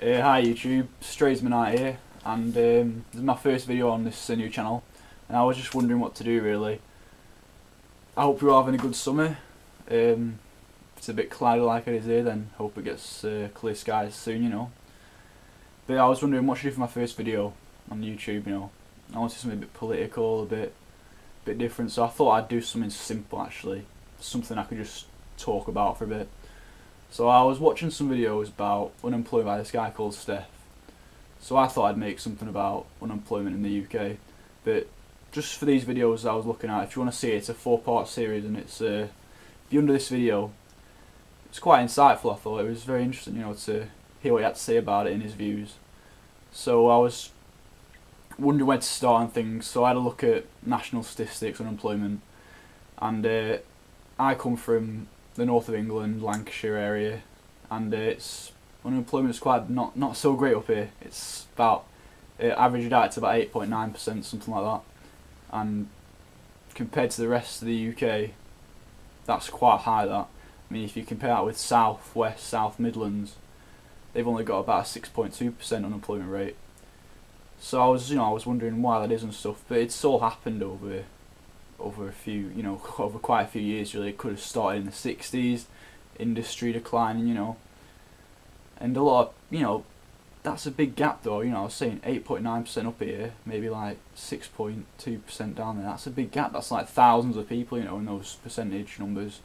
Hi YouTube, Straysmanite here, and this is my first video on this new channel, and I was just wondering what to do really. I hope you're all having a good summer. If it's a bit cloudy like it is here, then hope it gets clear skies soon, you know. But I was wondering what should I do for my first video on YouTube, you know. I wanted something a bit political, a bit different, so I thought I'd do something simple actually, something I could just talk about for a bit. So I was watching some videos about unemployment by this guy called Stef. So I thought I'd make something about unemployment in the UK. But just for these videos I was looking at, if you want to see it, it's a 4-part series, and it's if you're under this video, it's quite insightful. I thought it was very interesting, you know, to hear what he had to say about it in his views. So I was wondering where to start on things. So I had a look at national statistics, unemployment, and I come from the north of England, Lancashire area, and unemployment is quite not so great up here. It's about averaged out to about 8.9%, something like that, and compared to the rest of the UK, that's quite high. That, I mean, if you compare that with South, West, South Midlands, they've only got about a 6.2% unemployment rate. So I was wondering why that is and stuff, but it's all happened over a few, you know, over quite a few years really. It could have started in the 60s, industry declining, you know, and a lot of, you know, that's a big gap though, you know. I was saying 8.9% up here, maybe like 6.2% down there. That's a big gap. That's like thousands of people, you know, in those percentage numbers.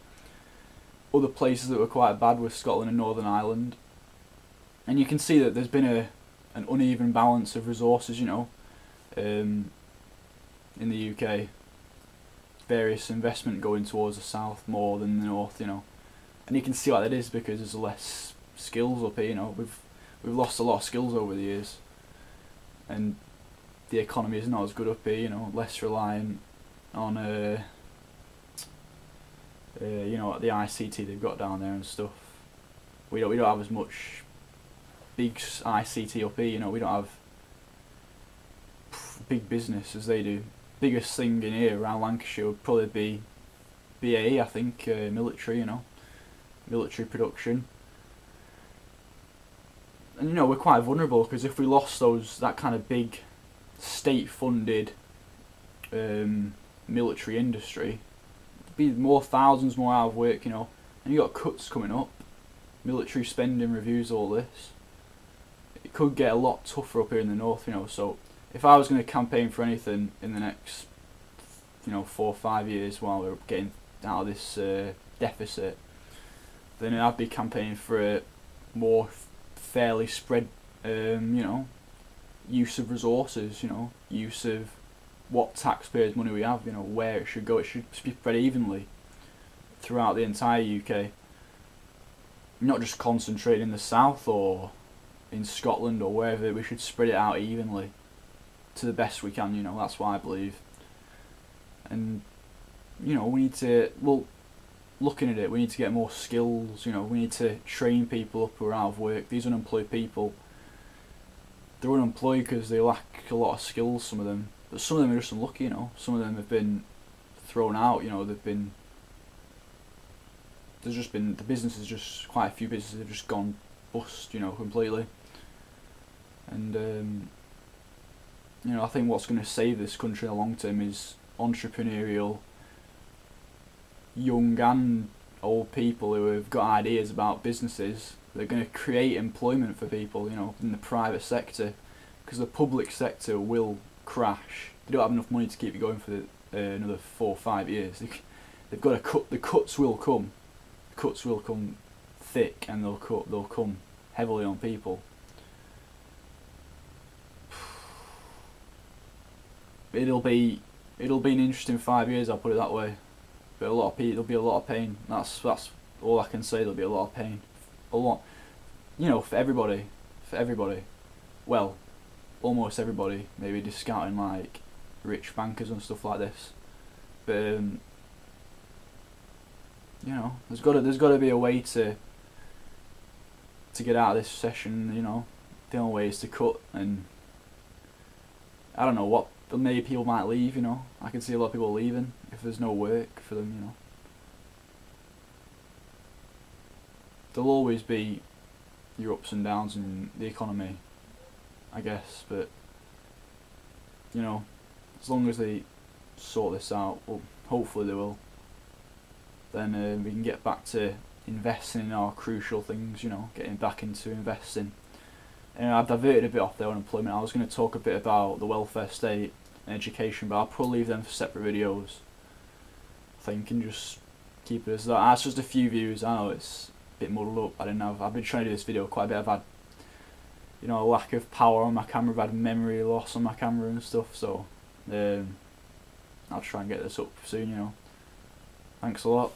Other places that were quite bad were Scotland and Northern Ireland, and you can see that there's been an uneven balance of resources, you know, in the UK. Various investment going towards the south more than the north, you know, and you can see why that is, because there's less skills up here. You know, we've lost a lot of skills over the years, and the economy is not as good up here. You know, less reliant on you know, the ICT they've got down there and stuff. We don't have as much big ICT up here. You know, we don't have big business as they do. Biggest thing in here around Lancashire would probably be BAE, I think, military, you know, military production. And you know, we're quite vulnerable, because if we lost that kind of big state-funded military industry, there'd be thousands more out of work, you know. And you got cuts coming up, military spending reviews, all this. It could get a lot tougher up here in the north, you know. So if I was going to campaign for anything in the next, you know, 4 or 5 years while we're getting out of this deficit, then I'd be campaigning for a more fairly spread, you know, use of resources, you know, use of what taxpayers' money we have, you know, where it should go. It should be spread evenly throughout the entire UK, not just concentrated in the south or in Scotland or wherever. We should spread it out evenly to the best we can, you know. That's what I believe. And you know, we need to, well, looking at it, we need to get more skills, you know. We need to train people up who are out of work. These unemployed people, they're unemployed because they lack a lot of skills, some of them, but some of them are just unlucky, you know. Some of them have been thrown out, you know. There's just been, the businesses, just quite a few businesses have just gone bust, you know, completely. And you know, I think what's going to save this country in the long term is entrepreneurial, young and old people who have got ideas about businesses. They're going to create employment for people, you know, in the private sector, because the public sector will crash. They don't have enough money to keep it going for another 4 or 5 years. They've got to cut. The cuts will come. The cuts will come thick, and they'll come heavily on people. It'll be an interesting 5 years, I'll put it that way. But there'll be a lot of pain. That's all I can say. There'll be a lot of pain, a lot, you know, for everybody. Well, almost everybody. Maybe discounting like rich bankers and stuff like this. But you know, there's got to be a way to get out of this recession. You know, the only way is to cut, and I don't know what. But maybe people might leave, you know. I can see a lot of people leaving if there's no work for them, you know. There'll always be your ups and downs in the economy, I guess. But you know, as long as they sort this out, well, hopefully they will, then we can get back to investing in our crucial things, you know, getting back into investing. And I've diverted a bit off the unemployment. I was going to talk a bit about the welfare state and education, but I'll probably leave them for separate videos, I think, and just keep it as that. That's just a few views. I know it's a bit muddled up. I've been trying to do this video quite a bit. I've had, you know, a lack of power on my camera. I've had memory loss on my camera and stuff, so I'll try and get this up soon, you know. Thanks a lot.